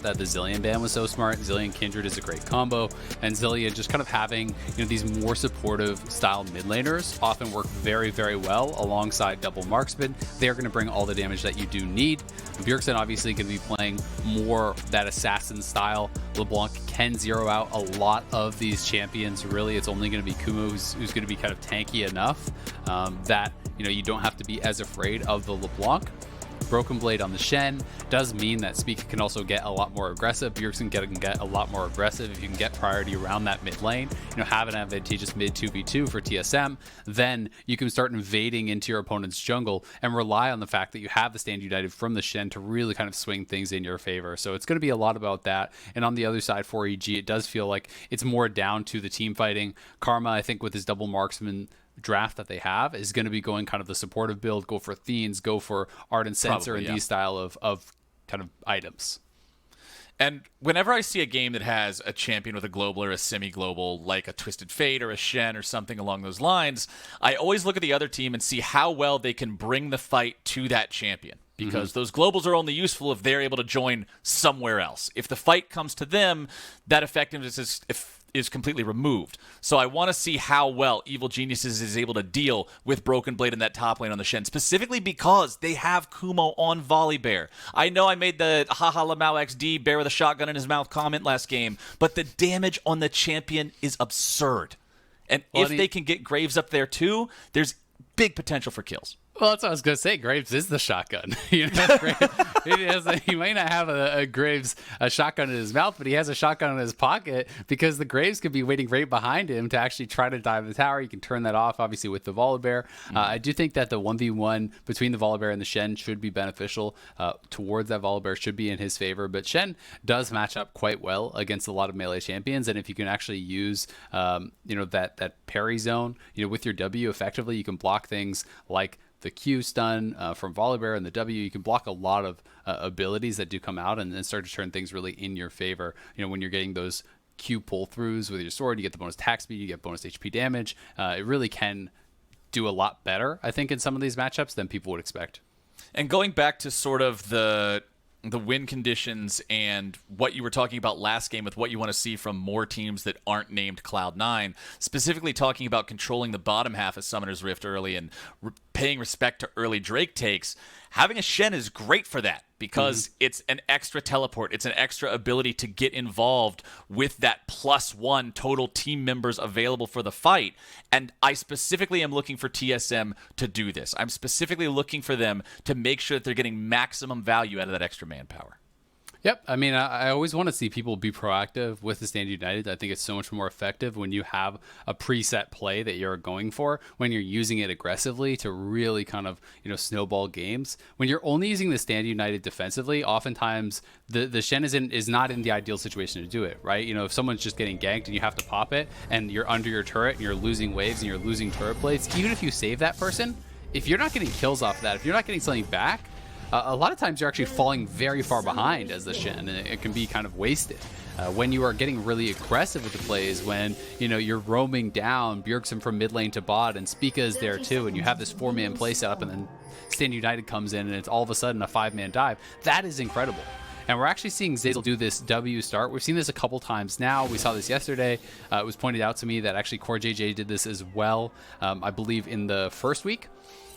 that the Zillion ban was so smart. Zillion Kindred is a great combo, and Zillion just kind of having these more supportive style mid laners often work very, very well alongside double marksman. They're going to bring all the damage that you do need. Bjergsen obviously going to be playing more that assassin style. LeBlanc can zero out a lot of these champions. Really, it's only going to be Kumo who's going to be kind of tanky enough that you don't have to be as afraid of the LeBlanc. Broken Blade on the Shen does mean that Spica can also get a lot more aggressive. Bjergsen can get a lot more aggressive. If you can get priority around that mid lane, have an advantageous mid 2v2 for TSM, then you can start invading into your opponent's jungle and rely on the fact that you have the Stand United from the Shen to really kind of swing things in your favor. So it's going to be a lot about that. And on the other side for EG, it does feel like it's more down to the team fighting. Karma, I think with his double marksman draft that they have, is going to be going kind of the supportive build, go for Theans, go for Ardent Censer, and these style of kind of items. And whenever I see a game that has a champion with a global or a semi-global, like a Twisted Fate or a Shen or something along those lines, I always look at the other team and see how well they can bring the fight to that champion. Because those globals are only useful if they're able to join somewhere else. If the fight comes to them, that effectiveness is completely removed. So I want to see how well Evil Geniuses is able to deal with Broken Blade in that top lane on the Shen, specifically because they have Kumo on Volibear. I know I made the haha Lamau XD bear with a shotgun in his mouth comment last game, but the damage on the champion is absurd. And if they can get Graves up there too, there's big potential for kills. Well, that's what I was going to say. Graves is the shotgun. He might not have a shotgun in his mouth, but he has a shotgun in his pocket because the Graves could be waiting right behind him to actually try to dive the tower. You can turn that off, obviously, with the Volibear. I do think that the 1v1 between the Volibear and the Shen should be beneficial towards that Volibear, should be in his favor. But Shen does match up quite well against a lot of melee champions, and if you can actually use that parry zone with your W effectively, you can block things like the Q stun from Volibear and the W. You can block a lot of abilities that do come out and then start to turn things really in your favor. When you're getting those Q pull-throughs with your sword, you get the bonus attack speed, you get bonus HP damage. It really can do a lot better, I think, in some of these matchups than people would expect. And going back to sort of the win conditions and what you were talking about last game with what you want to see from more teams that aren't named Cloud9, specifically talking about controlling the bottom half of Summoner's Rift early and paying respect to early Drake takes, having a Shen is great for that because it's an extra teleport. It's an extra ability to get involved with that +1 total team members available for the fight. And I specifically am looking for TSM to do this. I'm specifically looking for them to make sure that they're getting maximum value out of that extra manpower. Yep. I mean, I always want to see people be proactive with the Stand United. I think it's so much more effective when you have a preset play that you're going for, when you're using it aggressively to really kind of, snowball games. When you're only using the Stand United defensively, oftentimes the Shen is not in the ideal situation to do it, right? If someone's just getting ganked and you have to pop it and you're under your turret and you're losing waves and you're losing turret plates, even if you save that person, if you're not getting kills off of that, if you're not getting something back, a lot of times you're actually falling very far behind as the Shen, and it can be kind of wasted. When you are getting really aggressive with the plays, when you're roaming down Bjergsen from mid lane to bot, and Spica is there too, and you have this 4-man play set up, and then Stand United comes in, and it's all of a sudden a 5-man dive. That is incredible. And we're actually seeing Zeyzal do this W start. We've seen this a couple times now. We saw this yesterday. It was pointed out to me that actually Core JJ did this as well, I believe in the first week.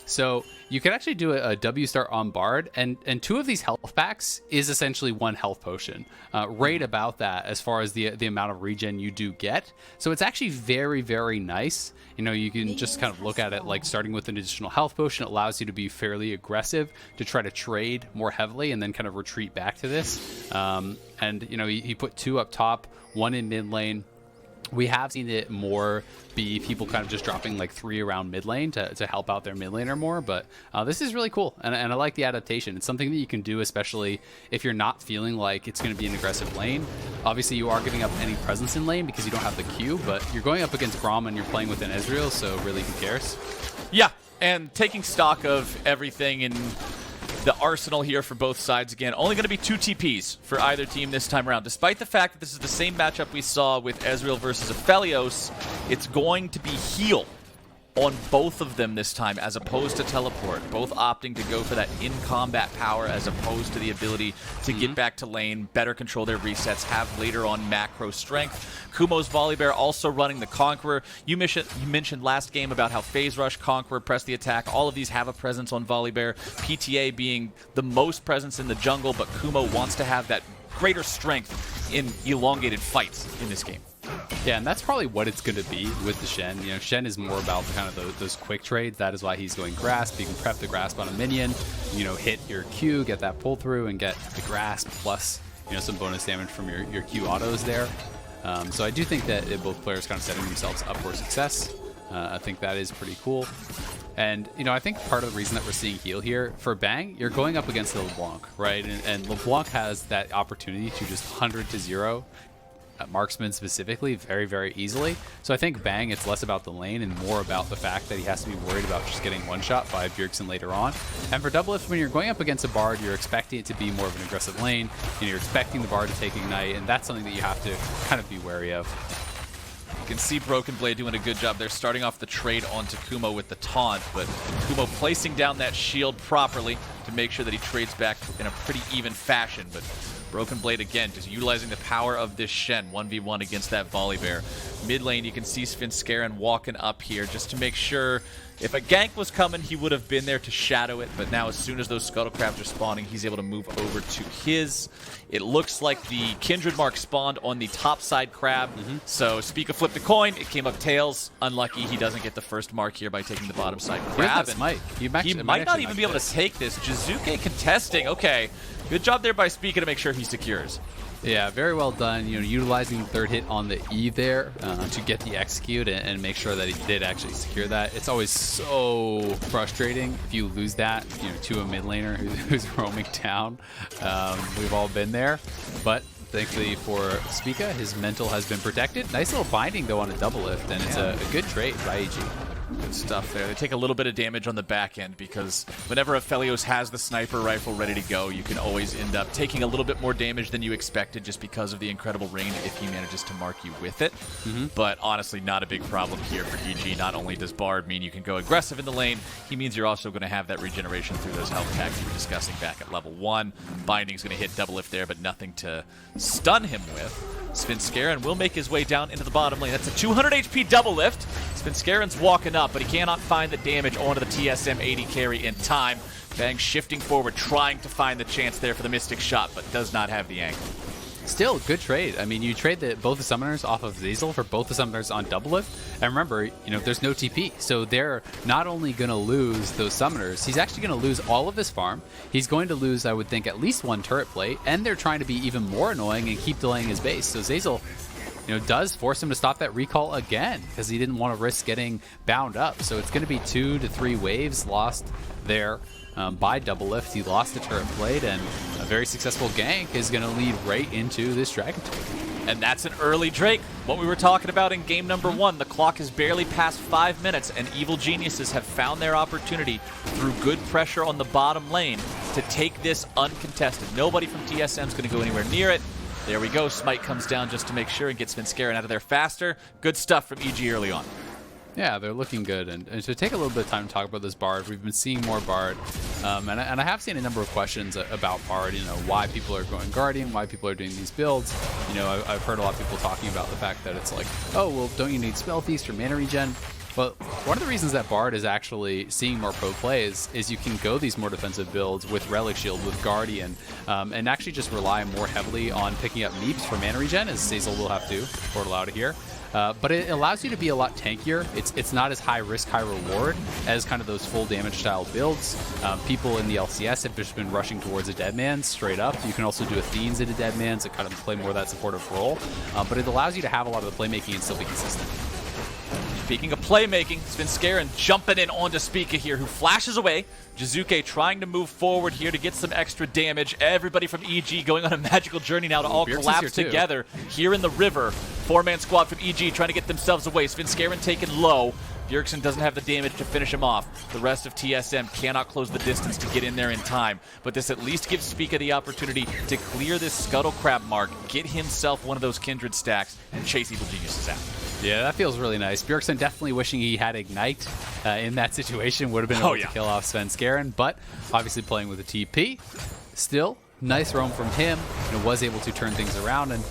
So you can actually do a W start on Bard, and 2 of these health packs is essentially 1 health potion, right about that as far as the amount of regen you do get. So it's actually very, very nice. You can just kind of look at it like starting with an additional health potion. It allows you to be fairly aggressive to try to trade more heavily and then kind of retreat back to this. And he put 2 up top, 1 in mid lane. We have seen it more be people kind of just dropping like 3 around mid lane to help out their mid laner more, but this is really cool, and I like the adaptation. It's something that you can do, especially if you're not feeling like it's going to be an aggressive lane. Obviously, you are giving up any presence in lane because you don't have the Q, but you're going up against Braum and you're playing with an Ezreal, so really, who cares? Yeah, and taking stock of everything in the arsenal here for both sides again. Only going to be 2 TPs for either team this time around. Despite the fact that this is the same matchup we saw with Ezreal versus Aphelios, it's going to be heal on both of them this time as opposed to teleport, both opting to go for that in-combat power as opposed to the ability to get back to lane, better control their resets, have later on macro strength. Kumo's Volibear also running the Conqueror. You mentioned last game about how Phase Rush, Conqueror, Press the Attack, all of these have a presence on Volibear. PTA being the most presence in the jungle, but Kumo wants to have that greater strength in elongated fights in this game. Yeah, and that's probably what it's going to be with the Shen. You know, Shen is more about the kind of those quick trades. That is why he's going Grasp. You can prep the Grasp on a minion, you know, hit your Q, get that pull through, and get the Grasp plus, you know, some bonus damage from your Q autos there. So I do think that both players kind of setting themselves up for success. I think that is pretty cool. And, you know, I think part of the reason that we're seeing heal here, for Bang, you're going up against the LeBlanc, right? And LeBlanc has that opportunity to just 100 to 0 marksman specifically very, very easily. So I think Bang, it's less about the lane and more about the fact that he has to be worried about just getting one shot by Bjergsen later on. And for Doublelift, when you're going up against a Bard, you're expecting it to be more of an aggressive lane. You know, you're expecting the Bard to take Ignite, and that's something that you have to kind of be wary of. You can see Broken Blade doing a good job there, starting off the trade onto Kumo with the taunt, but Kumo placing down that shield properly to make sure that he trades back in a pretty even fashion. But Broken Blade, again, just utilizing the power of this Shen 1v1 against that Volibear. Mid lane, you can see Svenskeren walking up here just to make sure if a gank was coming, he would have been there to shadow it. But now as soon as those Scuttle Crabs are spawning, he's able to move over to his. It looks like the Kindred mark spawned on the top side crab. So Spica flipped the coin. It came up tails. Unlucky he doesn't get the first mark here by taking the bottom side crab. He might not even be able to take this. Jiizuke contesting. Okay. Good job there by Spica to make sure he secures. Yeah, very well done. You know, utilizing the third hit on the E there to get the execute and make sure that he did actually secure that. It's always so frustrating if you lose that, you know, to a mid laner who's roaming down. We've all been there, but thankfully for Spica, his mental has been protected. Nice little binding though on a Doublelift, and it's a good trade by EG. Good stuff there. They take a little bit of damage on the back end because whenever Aphelios has the sniper rifle ready to go, you can always end up taking a little bit more damage than you expected just because of the incredible range if he manages to mark you with it. But honestly, not a big problem here for EG. Not only does Bard mean you can go aggressive in the lane, he means you're also going to have that regeneration through those health tags you were discussing back at level 1. Binding's going to hit Doublelift there, but nothing to stun him with. Svenskeren will make his way down into the bottom lane. That's a 200 HP Doublelift. Svenskeren's walking up, but he cannot find the damage onto the TSM 80 carry in time. Bang shifting forward, trying to find the chance there for the Mystic shot, but does not have the angle. Still, good trade. I mean, you trade both the summoners off of Zeyzal for both the summoners on Doublelift. And remember, you know, there's no TP. So they're not only going to lose those summoners, he's actually going to lose all of his farm. He's going to lose, I would think, at least one turret play. And they're trying to be even more annoying and keep delaying his base. So Zeyzal, you know, does force him to stop that recall again because he didn't want to risk getting bound up. So it's going to be 2 to 3 waves lost there. By Doublelift. He lost the turret blade, and a very successful gank is going to lead right into this Dragon Tail. And that's an early Drake. What we were talking about in game number 1, the clock is barely past 5 minutes, and Evil Geniuses have found their opportunity through good pressure on the bottom lane to take this uncontested. Nobody from TSM is going to go anywhere near it. There we go. Smite comes down just to make sure and gets Svenskeren out of there faster. Good stuff from EG early on. Yeah, they're looking good. And to take a little bit of time to talk about this Bard, we've been seeing more Bard. And I have seen a number of questions about Bard, you know, why people are going Guardian, why people are doing these builds. You know, I've heard a lot of people talking about the fact that it's like, oh, well, don't you need Spell Feast or Mana Regen? But one of the reasons that Bard is actually seeing more pro plays is you can go these more defensive builds with Relic Shield, with Guardian, and actually just rely more heavily on picking up Meeps for Mana Regen, as Zeyzal will have to, Portal out of here. But it allows you to be a lot tankier. It's not as high risk, high reward as kind of those full damage style builds. People in the LCS have just been rushing towards a Deadman straight up. You can also do Athenes into Deadmans to kind of play more of that supportive role. But it allows you to have a lot of the playmaking and still be consistent. Speaking of playmaking, Svenskeren jumping in onto Spica here, who flashes away. Jiizuke trying to move forward here to get some extra damage. Everybody from EG going on a magical journey now to all collapse together here in the river. 4-man squad from EG trying to get themselves away. Svenskeren taken low. Bjergsen doesn't have the damage to finish him off. The rest of TSM cannot close the distance to get in there in time. But this at least gives Spica the opportunity to clear this Scuttle Crab mark, get himself one of those Kindred stacks, and chase Evil Geniuses out. Yeah, that feels really nice. Bjergsen definitely wishing he had Ignite in that situation. Would have been able to kill off Svenskeren, but obviously playing with a TP. Still, nice roam from him. Was able to turn things around, and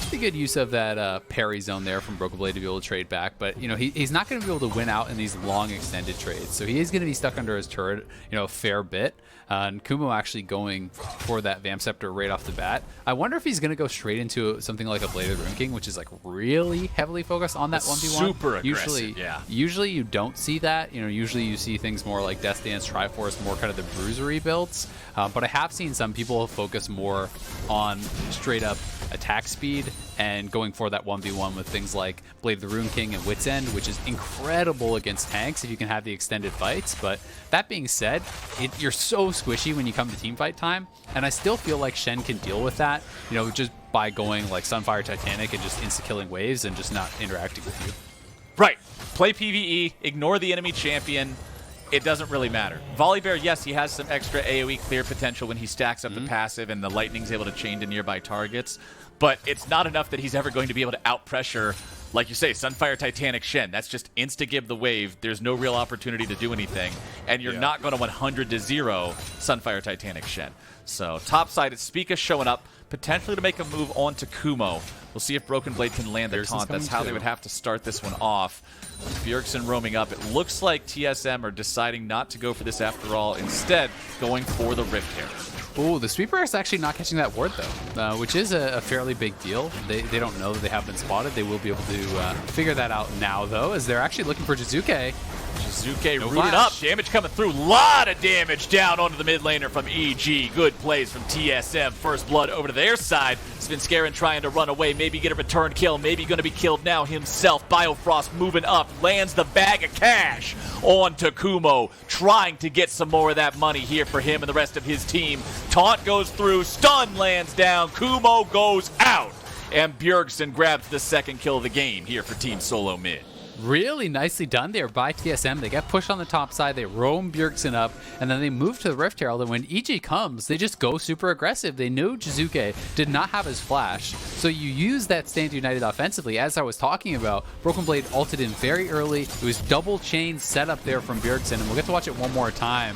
pretty good use of that parry zone there from Broken Blade to be able to trade back. But, he's not going to be able to win out in these long extended trades. So he is going to be stuck under his turret, a fair bit. And Kumo actually going for that Vamp Scepter right off the bat. I wonder if he's going to go straight into something like a Blade of the Rune King, which is like really heavily focused on that 1v1. Super aggressive, Usually you don't see that. Usually you see things more like Death Dance, Triforce, more kind of the bruisery builds. But I have seen some people focus more on straight up attack speed and going for that 1v1 with things like Blade of the Rune King and Wit's End, which is incredible against tanks if you can have the extended fights. But that being said, you're so squishy when you come to teamfight time, and I still feel like Shen can deal with that, just by going like Sunfire Titanic and just insta-killing waves and just not interacting with you. Right. Play PvE, ignore the enemy champion. It doesn't really matter. Volibear, yes, he has some extra AoE clear potential when he stacks up the passive and the lightning's able to chain to nearby targets, but it's not enough that he's ever going to be able to out-pressure, like you say, Sunfire Titanic Shen. That's just insta-give the wave. There's no real opportunity to do anything, and you're not going to 100 to 0 Sunfire Titanic Shen. So top side, it's Spica showing up, potentially to make a move on to Kumo. We'll see if Broken Blade can land the taunt. That's how they would have to start this one off. Bjergsen roaming up. It looks like TSM are deciding not to go for this after all, instead going for the Rift Herald. Ooh, the Sweeper is actually not catching that ward, though, which is a fairly big deal. They don't know that they have been spotted. They will be able to figure that out now, though, as they're actually looking for Jiizuke. Jiizuke rooted up. Damage coming through. Lot of damage down onto the mid laner from EG. Good plays from TSM. First blood over to their side. Svenskeren trying to run away. Maybe get a return kill. Maybe going to be killed now himself. Biofrost moving up. Lands the bag of cash onto Kumo. Trying to get some more of that money here for him and the rest of his team. Taunt goes through. Stun lands down. Kumo goes out. And Bjergsen grabs the second kill of the game here for Team SoloMid. Really nicely done there by TSM. They get pushed on the top side, they roam Bjergsen up, and then they move to the Rift Herald, and when EG comes, they just go super aggressive. They knew Jiizuke did not have his flash, so you use that Stand United offensively. As I was talking about, Broken Blade ulted in very early. It was double chain set up there from Bjergsen, and we'll get to watch it one more time.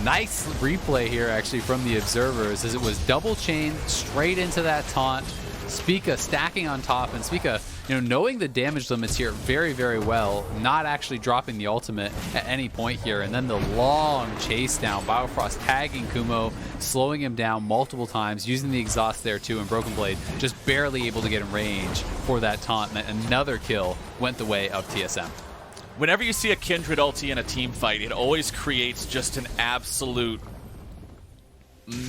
Nice replay here, actually, from the observers, as it was double chain straight into that taunt. Spica stacking on top, and Spica, knowing the damage limits here very, very well, not actually dropping the ultimate at any point here, and then the long chase down, Biofrost tagging Kumo, slowing him down multiple times, using the exhaust there too, and Broken Blade just barely able to get in range for that taunt, and another kill went the way of TSM. Whenever you see a Kindred ulti in a team fight, it always creates just an absolute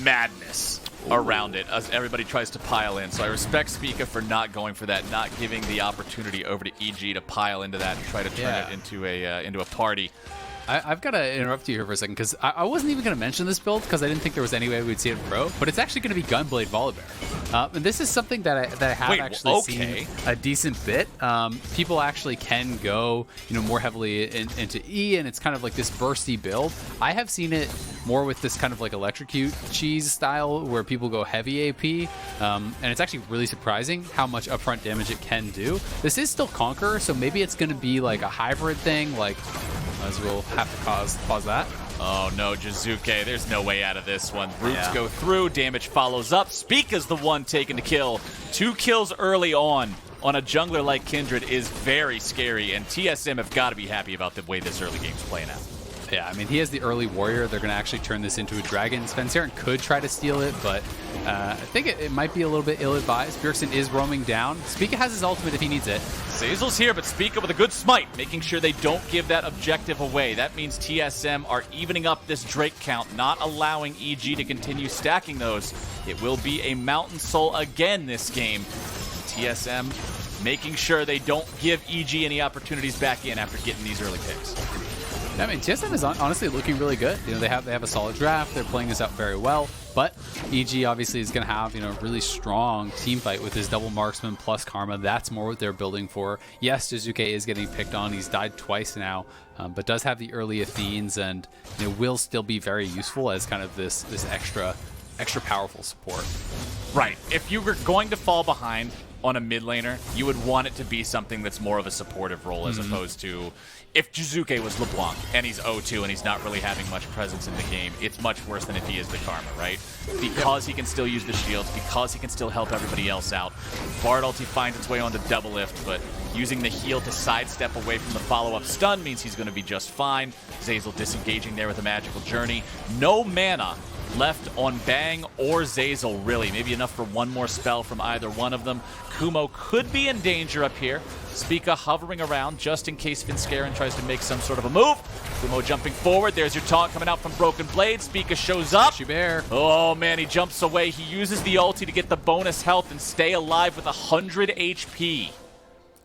madness around it as everybody tries to pile in. So I respect Spica for not going for that, not giving the opportunity over to EG to pile into that and try to turn it into a party. I've got to interrupt you here for a second, because I wasn't even going to mention this build because I didn't think there was any way we'd see it in Pro, but it's actually going to be Gunblade Volibear. And this is something that I have seen a decent bit. People actually can go more heavily into E, and it's kind of like this bursty build. I have seen it more with this kind of like electrocute cheese style where people go heavy AP, and it's actually really surprising how much upfront damage it can do. This is still Conqueror, so maybe it's going to be like a hybrid thing, like as we'll have to pause that. Oh no, Jiizuke, there's no way out of this one. Roots go through, damage follows up. Spica's the one taking the kill. 2 kills early on a jungler like Kindred is very scary, and TSM have got to be happy about the way this early game's playing out. Yeah, I mean, he has the early warrior. They're going to actually turn this into a dragon. Svenskeren could try to steal it, but I think it might be a little bit ill-advised. Bjergsen is roaming down. Spica has his ultimate if he needs it. Zeyzal's here, but Spica with a good smite, making sure they don't give that objective away. That means TSM are evening up this Drake count, not allowing EG to continue stacking those. It will be a Mountain Soul again this game. TSM making sure they don't give EG any opportunities back in after getting these early picks. I mean, TSM is honestly looking really good. They have a solid draft. They're playing this out very well. But EG obviously is going to have a really strong team fight with his double marksman plus Karma. That's more what they're building for. Yes, Jiizuke is getting picked on. He's died twice now, but does have the early Athenes, and will still be very useful as kind of this extra powerful support. Right. If you were going to fall behind, on a mid laner, you would want it to be something that's more of a supportive role as opposed to if Jiizuke was LeBlanc and he's 0-2 and he's not really having much presence in the game, it's much worse than if he is the Karma, right? Because he can still use the shields, because he can still help everybody else out. Bard ulti finds its way onto Doublelift, but using the heal to sidestep away from the follow-up stun means he's going to be just fine. Zeyzal disengaging there with a magical journey. No mana left on Bang or Zeyzal, really. Maybe enough for one more spell from either one of them. Kumo could be in danger up here. Spica hovering around just in case Svenskeren tries to make some sort of a move. Kumo jumping forward. There's your taunt coming out from Broken Blade. Spica shows up. Bear. Oh, man, he jumps away. He uses the ulti to get the bonus health and stay alive with 100 HP.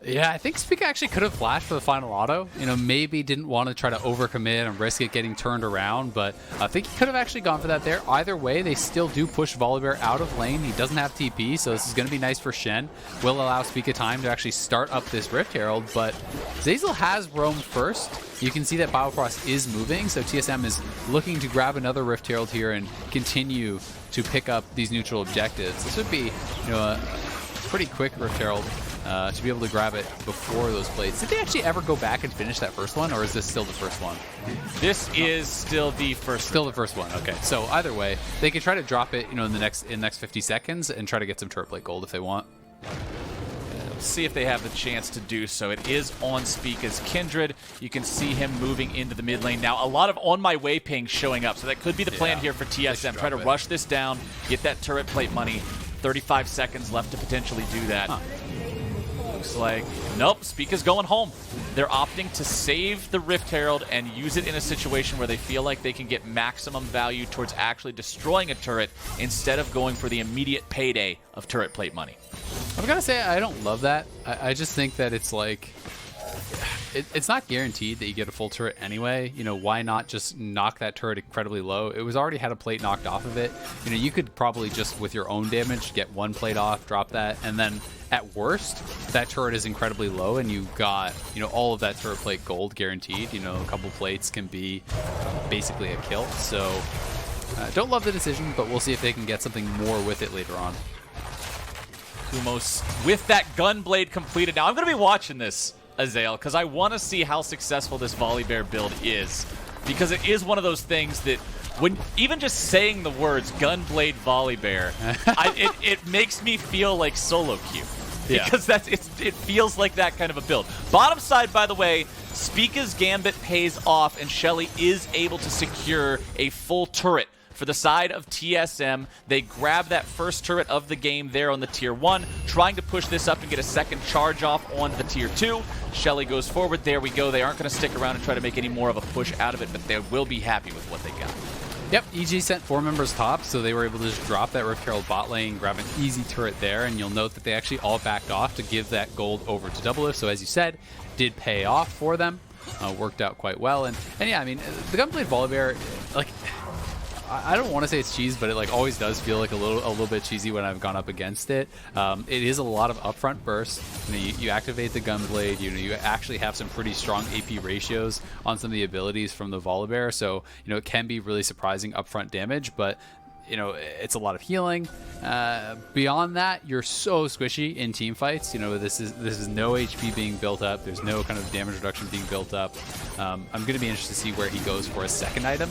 Yeah, I think Spica actually could have flashed for the final auto. You know, maybe didn't want to try to overcommit and risk it getting turned around, but I think he could have actually gone for that there. Either way, they still do push Volibear out of lane. He doesn't have TP, so this is going to be nice for Shen. Will allow Spica time to actually start up this Rift Herald, but Zeyzal has roamed first. You can see that Biofrost is moving, so TSM is looking to grab another Rift Herald here and continue to pick up these neutral objectives. This would be, you know, a pretty quick Rift Herald. To be able to grab it before those plates. Did they actually ever go back and finish that first one, or is this still the first one? This is still the first. Still the first one. Okay. So either way, they could try to drop it, you know, in the next 50 seconds and try to get some turret plate gold if they want. Let's see if they have the chance to do so. It is on Spica's Kindred. You can see him moving into the mid lane. Now, a lot of on my way pings showing up, so that could be the plan here for TSM. Try to rush this down, get that turret plate money. 35 seconds left to potentially do that. Looks like, nope, Spica's going home. They're opting to save the Rift Herald and use it in a situation where they feel like they can get maximum value towards actually destroying a turret instead of going for the immediate payday of turret plate money. I've got to say, I don't love that. I just think that it's like, it's not guaranteed that you get a full turret anyway. You know, why not just knock that turret incredibly low? It was already had a plate knocked off of it. You know, you could probably just, with your own damage, get one plate off, drop that, and then at worst, that turret is incredibly low and you got, you know, all of that turret plate gold guaranteed. You know, a couple plates can be basically a kill. So, don't love the decision, but we'll see if they can get something more with it later on. Kumos with that Gunblade completed. Now, I'm going to be watching this, Ezreal, because I want to see how successful this Volibear build is. Because it is one of those things that, when even just saying the words Gunblade Volibear, it makes me feel like solo queue. Because it feels like that kind of a build. Bottom side, by the way, Spica's Gambit pays off, and Shelly is able to secure a full turret. For the side of TSM, they grab that first turret of the game there on the tier 1, trying to push this up and get a second charge off on the tier 2. Shelly goes forward. There we go. They aren't going to stick around and try to make any more of a push out of it, but they will be happy with what they got. Yep, EG sent 4 members top, so they were able to just drop that Rift Herald bot lane, grab an easy turret there, and you'll note that they actually all backed off to give that gold over to Doublelift. So as you said, did pay off for them. Worked out quite well. And yeah, I mean, the Gunblade Volibear, like, I don't want to say it's cheese, but it like always does feel like a little bit cheesy when I've gone up against it. It is a lot of upfront bursts. You know, you activate the Gunblade. You know, you actually have some pretty strong AP ratios on some of the abilities from the Volibear. So you know, it can be really surprising upfront damage, but you know, it's a lot of healing. Beyond that, you're so squishy in team fights. You know, this is no HP being built up. There's no kind of damage reduction being built up. I'm going to be interested to see where he goes for a second item.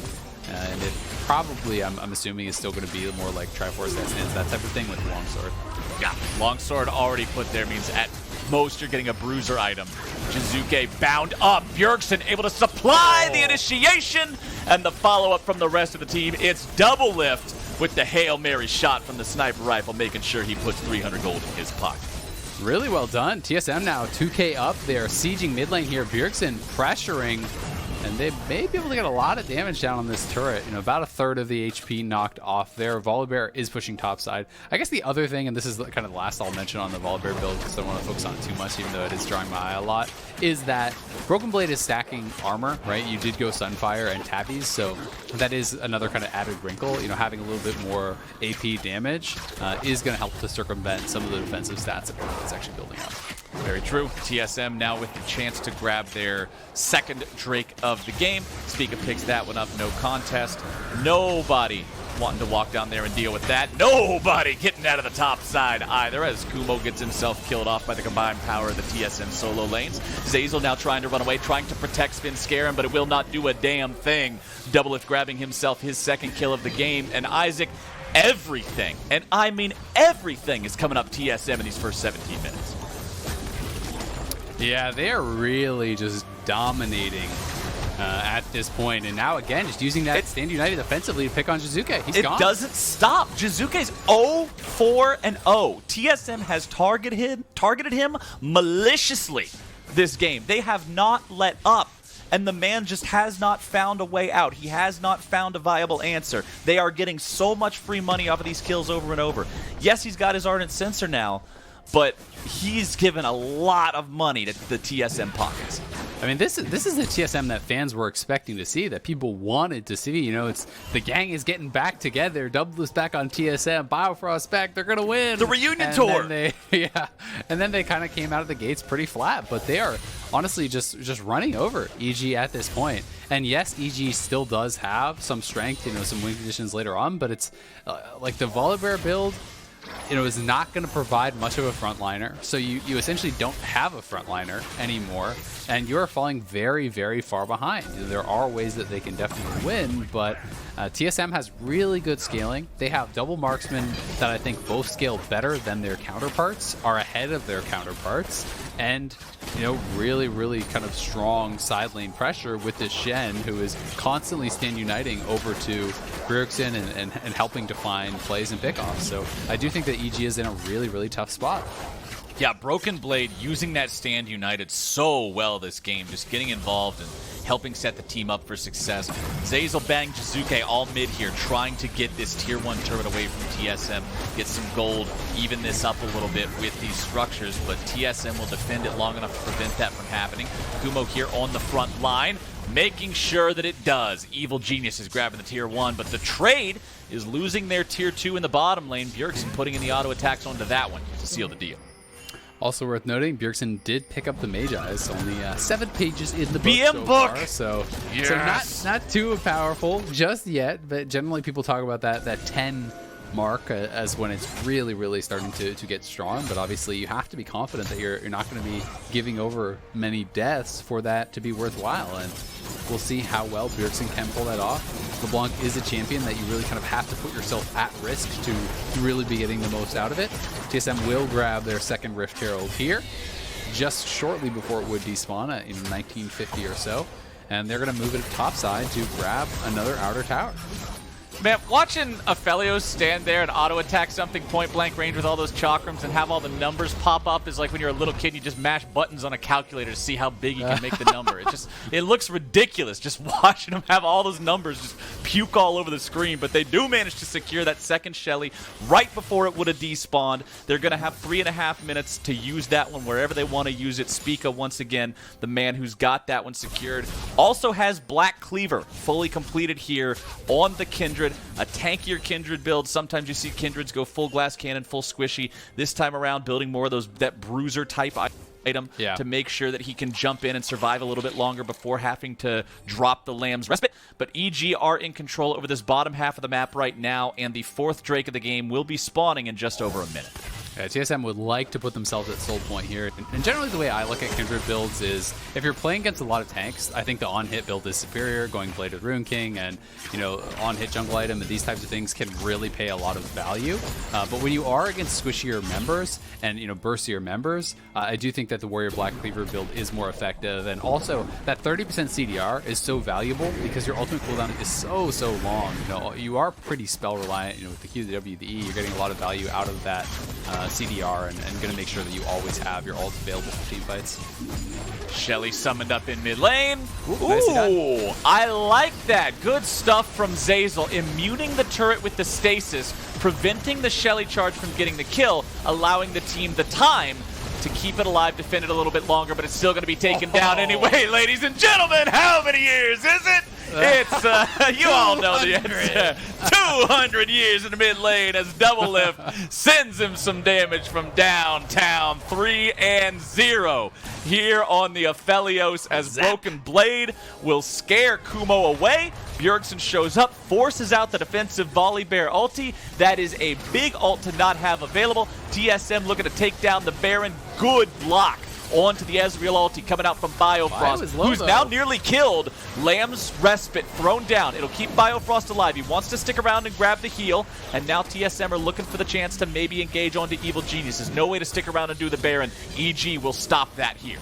And it probably, I'm assuming, is still going to be more like Triforce, S10, that type of thing with Longsword. Yeah, Longsword already put there means at most you're getting a bruiser item. Jiizuke bound up. Bjergsen able to supply the initiation and the follow-up from the rest of the team. It's Doublelift with the Hail Mary shot from the sniper rifle, making sure he puts 300 gold in his pocket. Really well done. TSM now 2K up. They're sieging mid lane here. Bjergsen pressuring. And they may be able to get a lot of damage down on this turret. You know, about a third of the HP knocked off there. Volibear is pushing top side. I guess the other thing, and this is kind of the last I'll mention on the Volibear build because I don't want to focus on it too much, even though it is drawing my eye a lot, is that Broken Blade is stacking armor, right? You did go Sunfire and Tabbies, so that is another kind of added wrinkle. You know, having a little bit more AP damage is going to help to circumvent some of the defensive stats that Broken Blade's actually building up. Very true. TSM now with the chance to grab their second Drake of the game. Spica picks that one up, no contest. Nobody wanting to walk down there and deal with that. Nobody getting out of the top side either, as Kumo gets himself killed off by the combined power of the TSM solo lanes. Zeyzal now trying to run away, trying to protect Svenskeren, but it will not do a damn thing. Doublelift grabbing himself his second kill of the game, and Isaac, everything, and I mean everything, is coming up TSM in these first 17 minutes. Yeah, they are really just dominating at this point. And now, again, just using that Stand United offensively to pick on Jiizuke. He's gone. It doesn't stop. Jiizuke's 0-4-0. TSM has targeted him maliciously this game. They have not let up. And the man just has not found a way out. He has not found a viable answer. They are getting so much free money off of these kills over and over. Yes, he's got his Ardent Censer now, but he's given a lot of money to the TSM pockets. I mean, this is the TSM that fans were expecting to see, that people wanted to see. You know, it's the gang is getting back together. Doublelift's back on TSM. Biofrost back. They're gonna win. The reunion and tour. Then and then they kind of came out of the gates pretty flat. But they are honestly just running over EG at this point. And yes, EG still does have some strength. You know, some win conditions later on. But it's like the Volibear build, you know, is not going to provide much of a frontliner. So you essentially don't have a frontliner anymore, and you're falling very, very far behind. You know, there are ways that they can definitely win, but TSM has really good scaling. They have double marksmen that I think both scale better than their counterparts, are ahead of their counterparts, and you know, really, really kind of strong side lane pressure with this Shen, who is constantly stand uniting over to Bjergsen and helping to find plays and pickoffs. So I do think that EG is in a really, really tough spot. Yeah, Broken Blade using that stand united so well this game, just getting involved and helping set the team up for success. Zeyzal bang Jiizuke all mid here, trying to get this tier 1 turret away from TSM, get some gold, even this up a little bit with these structures, but TSM will defend it long enough to prevent that from happening. Kumo here on the front line, making sure that it does. Evil Genius is grabbing the tier 1, but the trade is losing their tier 2 in the bottom lane. Bjergsen putting in the auto attacks onto that one to seal the deal. Also worth noting, Bjergsen did pick up the Magi's, only 7 pages in the book BM so book! far, so Yes! not too powerful just yet, but generally people talk about that 10 mark as when it's really, really starting to get strong. But obviously you have to be confident that you're not going to be giving over many deaths for that to be worthwhile, and we'll see how well Bjergsen can pull that off. LeBlanc is a champion that you really kind of have to put yourself at risk to really be getting the most out of it. TSM will grab their second Rift Herald here, just shortly before it would despawn in 1950 or so, and they're going to move it topside to grab another outer tower. Man, watching Aphelios stand there and auto-attack something point-blank range with all those chakrams and have all the numbers pop up is like when you're a little kid, you just mash buttons on a calculator to see how big you can make the number. It looks ridiculous just watching them have all those numbers just puke all over the screen, but they do manage to secure that second Shelly right before it would have despawned. They're going to have 3.5 minutes to use that one wherever they want to use it. Spica, once again, the man who's got that one secured, also has Black Cleaver fully completed here on the Kindred. A tankier Kindred build. Sometimes you see Kindreds go full glass cannon, full squishy. This time around, building more of that bruiser type item to make sure that he can jump in and survive a little bit longer before having to drop the Lamb's Respite. But EG are in control over this bottom half of the map right now, and the 4th Drake of the game will be spawning in just over a minute. Yeah, TSM would like to put themselves at soul point here. And generally the way I look at Kindred builds is if you're playing against a lot of tanks, I think the on-hit build is superior, going Bladed Rune King and, you know, on-hit jungle item and these types of things can really pay a lot of value. But when you are against squishier members and, you know, burstier members, I do think that the Warrior Black Cleaver build is more effective. And also that 30% CDR is so valuable because your ultimate cooldown is so long. You know, you are pretty spell reliant, you know, with the Q, the W, the E, you're getting a lot of value out of that CDR and going to make sure that you always have your ult available for team fights. Shelly summoned up in mid lane. Ooh, I like that. Good stuff from Zeyzal, immuning the turret with the stasis, preventing the Shelly charge from getting the kill, allowing the team the time to keep it alive, defend it a little bit longer, but it's still going to be taken down anyway, ladies and gentlemen. How many years is it? It's, you all know the answer. 200 years in the mid lane as Doublelift sends him some damage from downtown. 3-0 here on the Aphelios as Broken Blade will scare Kumo away. Bjergsen shows up, forces out the defensive Volibear ulti. That is a big ult to not have available. TSM looking to take down the Baron. Good block onto the Ezreal ulti coming out from Biofrost, who's now nearly killed. Lamb's Respite thrown down. It'll keep Biofrost alive. He wants to stick around and grab the heal, and now TSM are looking for the chance to maybe engage onto Evil Geniuses. No way to stick around and do the Baron. EG will stop that here.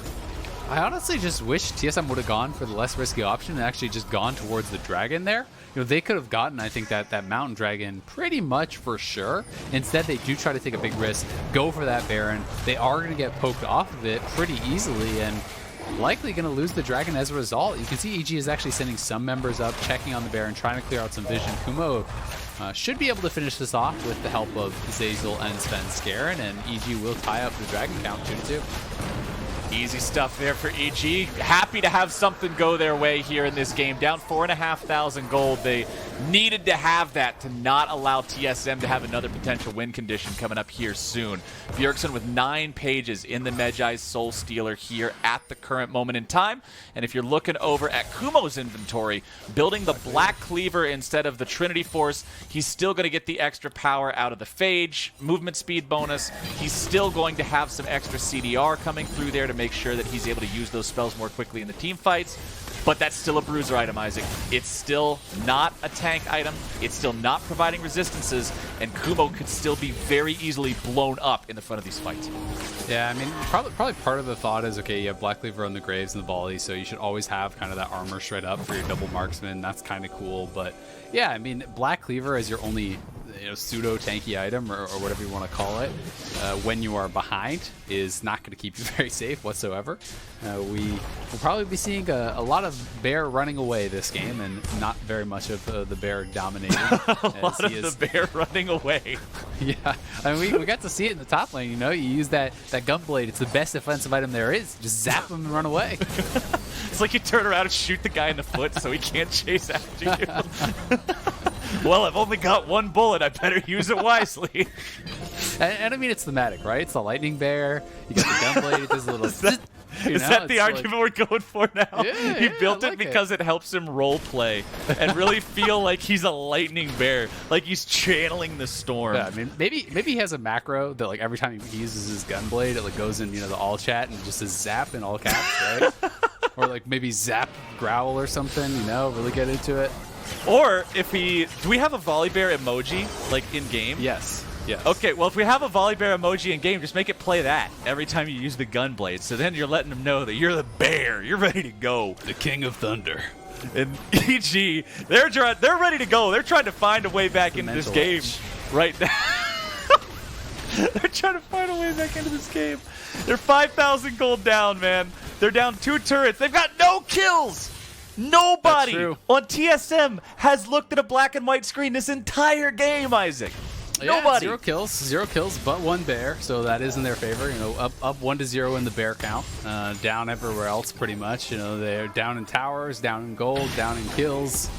I honestly just wish TSM would have gone for the less risky option and actually just gone towards the dragon there. You know, they could have gotten, I think, that mountain dragon pretty much for sure. Instead, they do try to take a big risk, go for that Baron. They are going to get poked off of it pretty easily and likely going to lose the dragon as a result. You can see EG is actually sending some members up, checking on the Baron, trying to clear out some vision. Kumo should be able to finish this off with the help of Zeyzal and Svenskeren, and EG will tie up the dragon count 2-2. Easy stuff there for EG. Happy to have something go their way here in this game. Down 4,500 gold. They needed to have that to not allow TSM to have another potential win condition coming up here soon. Bjergsen with 9 pages in the Medjai's Soul Stealer here at the current moment in time. And if you're looking over at Kumo's inventory, building the Black Cleaver instead of the Trinity Force, he's still going to get the extra power out of the Phage, movement speed bonus. He's still going to have some extra CDR coming through there to make sure that he's able to use those spells more quickly in the team fights. But that's still a bruiser item, Isaac. It's still not a tank item. It's still not providing resistances, and Kumo could still be very easily blown up in the front of these fights. Yeah, I mean, probably part of the thought is, okay, you have Black Cleaver on the Graves and the Volley, so you should always have kind of that armor straight up for your double marksman. That's kind of cool, but yeah, I mean, Black Cleaver as your only pseudo tanky item or whatever you want to call it when you are behind is not going to keep you very safe whatsoever. We will probably be seeing a lot of Bear running away this game and not very much of the Bear dominating. A lot of the Bear running away. Yeah, I mean, we got to see it in the top lane. You know, you use that Gunblade. It's the best defensive item there is. Just zap him and run away. It's like you turn around and shoot the guy in the foot so he can't chase after you. Well, I've only got one bullet. I better use it wisely. And I mean, it's thematic, right? It's the lightning bear. You got the gunblade. It does a little. Is that the argument we're going for now? Yeah, he built it because it helps him role play and really feel like he's a lightning bear, like he's channeling the storm. Yeah, I mean, maybe he has a macro that like every time he uses his gunblade, it like goes in the all chat and just says zap in all caps, right? Or like maybe zap growl or something. Really get into it. Or if do we have a Volibear emoji like in game? Yes. Yes. Okay, well, if we have a Volibear emoji in game, just make it play that every time you use the gunblade. So then you're letting them know that you're the bear. You're ready to go. The King of Thunder. And EG, they're ready to go. They're trying to find a way back into this game right now. They're trying to find a way back into this game. They're 5,000 gold down, man. They're down 2 turrets. They've got no kills. Nobody on TSM has looked at a black and white screen this entire game, Isaac. Yeah, Nobody. 0 kills, but 1 bear, so that is in their favor. Up 1-0 in the bear count, down everywhere else pretty much. They're down in towers, down in gold, down in kills.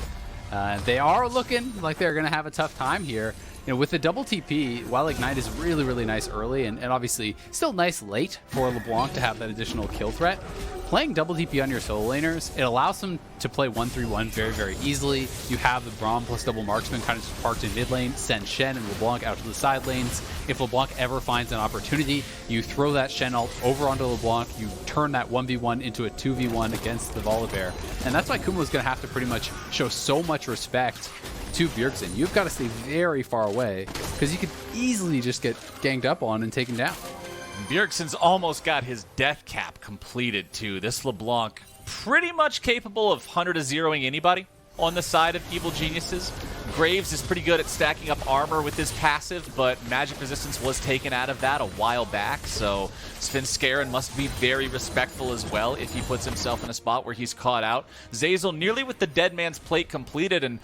They are looking like they're going to have a tough time here. With the double TP, while Ignite is really, really nice early, and obviously still nice late for LeBlanc to have that additional kill threat, playing double TP on your solo laners, it allows them to play 1-3-1 very, very easily. You have the Braum plus double marksman kind of just parked in mid lane, send Shen and LeBlanc out to the side lanes. If LeBlanc ever finds an opportunity, you throw that Shen ult over onto LeBlanc, you turn that 1v1 into a 2v1 against the Volibear. And that's why Kumo is going to have to pretty much show so much respect to Bjergsen. You've got to stay very far away because you could easily just get ganged up on and taken down. Bjergsen's almost got his death cap completed too. This LeBlanc pretty much capable of 100-0ing anybody on the side of Evil Geniuses. Graves is pretty good at stacking up armor with his passive, but magic resistance was taken out of that a while back, so Svenskeren must be very respectful as well if he puts himself in a spot where he's caught out. Zeyzal nearly with the Dead Man's Plate completed, and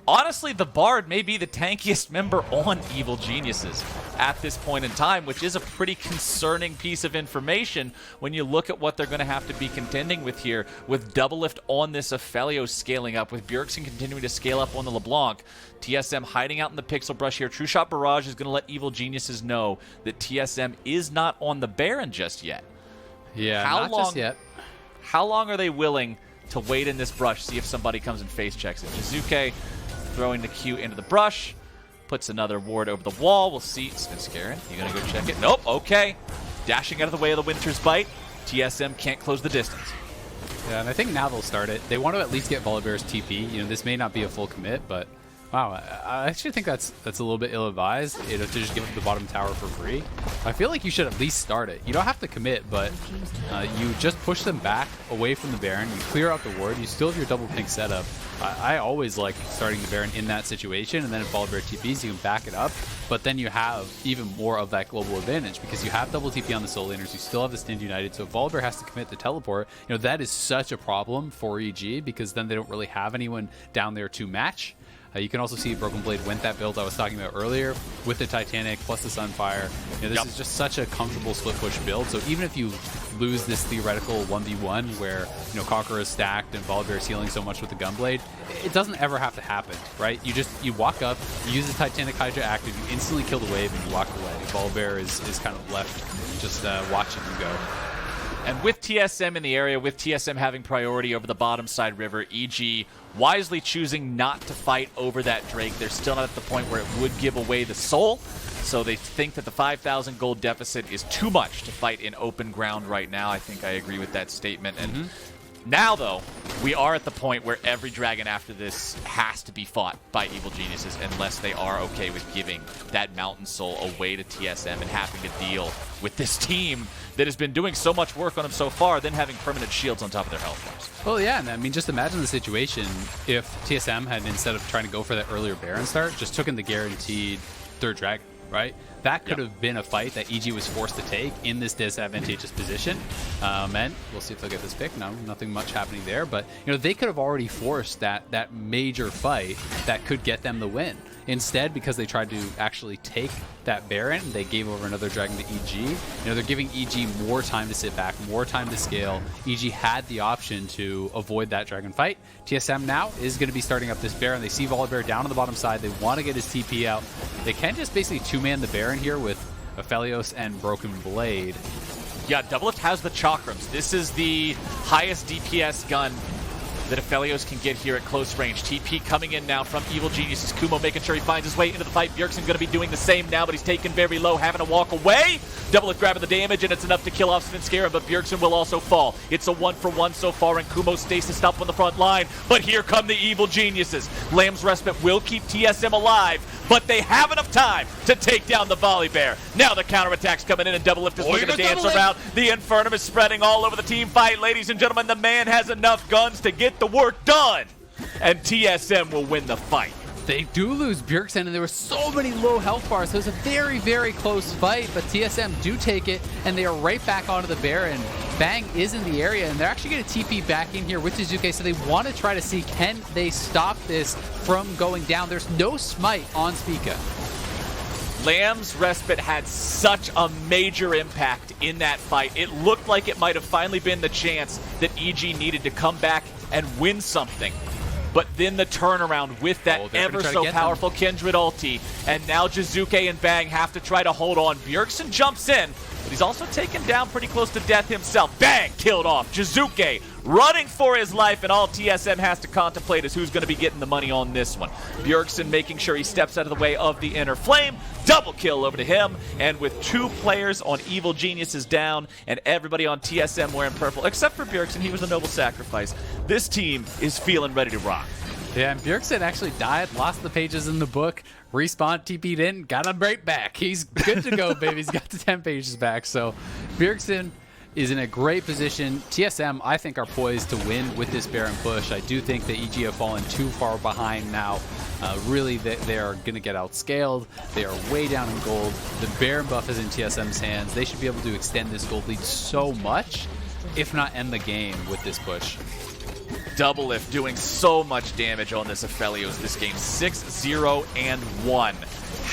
honestly, the Bard may be the tankiest member on Evil Geniuses at this point in time, which is a pretty concerning piece of information when you look at what they're going to have to be contending with here, with Doublelift on this Aphelios scaling up, with Bjergsen continuing to scale up on the LeBlanc, TSM hiding out in the Pixel Brush here. True Shot Barrage is going to let Evil Geniuses know that TSM is not on the Baron just yet. Yeah, not just yet. How long are they willing to wait in this brush, see if somebody comes and face checks it? Jiizuke throwing the Q into the brush, puts another ward over the wall. We'll see. Svenskeren, you gonna go check it? Nope, okay. Dashing out of the way of the Winter's Bite. TSM can't close the distance. Yeah, and I think now they'll start it. They want to at least get Volibear's TP. You know, this may not be a full commit, but wow, I actually think that's a little bit ill-advised, you know, to just give up the bottom tower for free. I feel like you should at least start it. You don't have to commit, but you just push them back away from the Baron. You clear out the ward. You still have your double pink setup. I always like starting the Baron in that situation, and then if Volibear TPs, you can back it up. But then you have even more of that global advantage because you have double TP on the solo laners. You still have the Stand United. So if Volibear has to commit the teleport, you know, that is such a problem for EG because then they don't really have anyone down there to match. You can also see Broken Blade went that build I was talking about earlier with the Titanic plus the Sunfire. You know, this is just such a comfortable split push build. So even if you lose this theoretical 1v1 where, you know, Conqueror is stacked and Volibear is healing so much with the Gunblade, it doesn't ever have to happen, right? You walk up, you use the Titanic Hydra active, you instantly kill the wave, and you walk away. Volibear is kind of left just watching you go. And with TSM in the area, with TSM having priority over the bottom side river, EG wisely choosing not to fight over that Drake. They're still not at the point where it would give away the soul, so they think that the 5,000 gold deficit is too much to fight in open ground right now. I think I agree with that statement. And now, though, we are at the point where every dragon after this has to be fought by Evil Geniuses unless they are okay with giving that Mountain Soul away to TSM and having to deal with this team that has been doing so much work on them so far, then having permanent shields on top of their health bars. Well, yeah, and I mean, just imagine the situation if TSM had, instead of trying to go for that earlier Baron start, just took in the guaranteed third dragon, right? That could have been a fight that EG was forced to take in this disadvantageous position. And we'll see if they'll get this pick. No, nothing much happening there. But, you know, they could have already forced that major fight that could get them the win. Instead, because they tried to actually take that Baron, they gave over another dragon to EG. You know, they're giving EG more time to sit back, more time to scale. EG had the option to avoid that dragon fight. TSM now is going to be starting up this Baron. They see Volibear down on the bottom side. They want to get his TP out. They can just basically two-man the Baron here with Aphelios and Broken Blade. Yeah, Doublelift has the Chakrams. This is the highest DPS gun that Aphelios can get here at close range. TP coming in now from Evil Geniuses. Kumo making sure he finds his way into the fight. Bjergsen going to be doing the same now, but he's taken very low, having to walk away. Doublelift grabbing the damage, and it's enough to kill off Svenskeren, but Bjergsen will also fall. It's a 1-for-1 so far, and Kumo stays to stop on the front line, but here come the Evil Geniuses. Lamb's Respite will keep TSM alive, but they have enough time to take down the Volibear. Now the counterattack's coming in, and Doublelift is looking to dance around. The Infernum is spreading all over the team fight. Ladies and gentlemen, the man has enough guns to get the work done, and TSM will win the fight. They do lose Bjergsen, and there were so many low health bars, so it was a very, very close fight, but TSM do take it, and they are right back onto the Baron. Bang is in the area, and they're actually going to TP back in here with Jiizuke, so they want to try to see, can they stop this from going down? There's no smite on Spica. Lamb's Respite had such a major impact in that fight. It looked like it might have finally been the chance that EG needed to come back and win something. But then the turnaround with that ever so powerful Kindred ulti, and now Jiizuke and Bang have to try to hold on. Bjergsen jumps in, but he's also taken down pretty close to death himself. Bang! Killed off. Jiizuke running for his life, and all TSM has to contemplate is who's going to be getting the money on this one. Bjergsen making sure he steps out of the way of the inner flame. Double kill over to him, and with 2 players on Evil Geniuses down, and everybody on TSM wearing purple, except for Bjergsen, he was a noble sacrifice. This team is feeling ready to rock. Yeah, and Bjergsen actually died, lost the pages in the book, respawned, TP'd in, got him right back. He's good to go, baby. He's got the 10 pages back. So Bjergsen is in a great position. TSM, I think, are poised to win with this Baron push. I do think that EG have fallen too far behind now. Really, they are going to get outscaled. They are way down in gold. The Baron buff is in TSM's hands. They should be able to extend this gold lead so much, if not end the game with this push. Doublelift doing so much damage on this Aphelios this game. 6-0-1.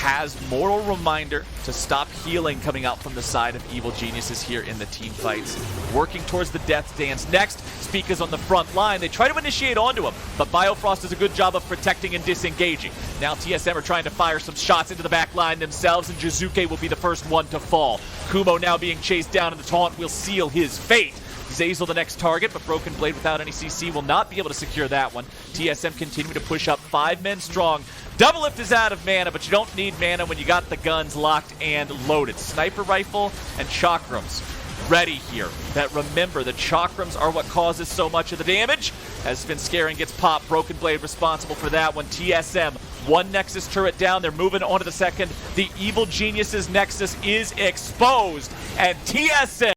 Has Mortal Reminder to stop healing coming out from the side of Evil Geniuses here in the team fights. Working towards the Death Dance. Next, Spica's on the front line. They try to initiate onto him, but Biofrost does a good job of protecting and disengaging. Now TSM are trying to fire some shots into the back line themselves, and Jiizuke will be the first one to fall. Kumo now being chased down, and the taunt will seal his fate. Zeyzal the next target, but Broken Blade without any CC will not be able to secure that one. TSM continue to push up 5 men strong. Doublelift is out of mana, but you don't need mana when you got the guns locked and loaded. Sniper Rifle and Chakrams ready here. That remember, the Chakrams are what causes so much of the damage. As Svenskeren gets popped, Broken Blade responsible for that one. TSM, one Nexus turret down. They're moving on to the second. The Evil Geniuses Nexus is exposed, and TSM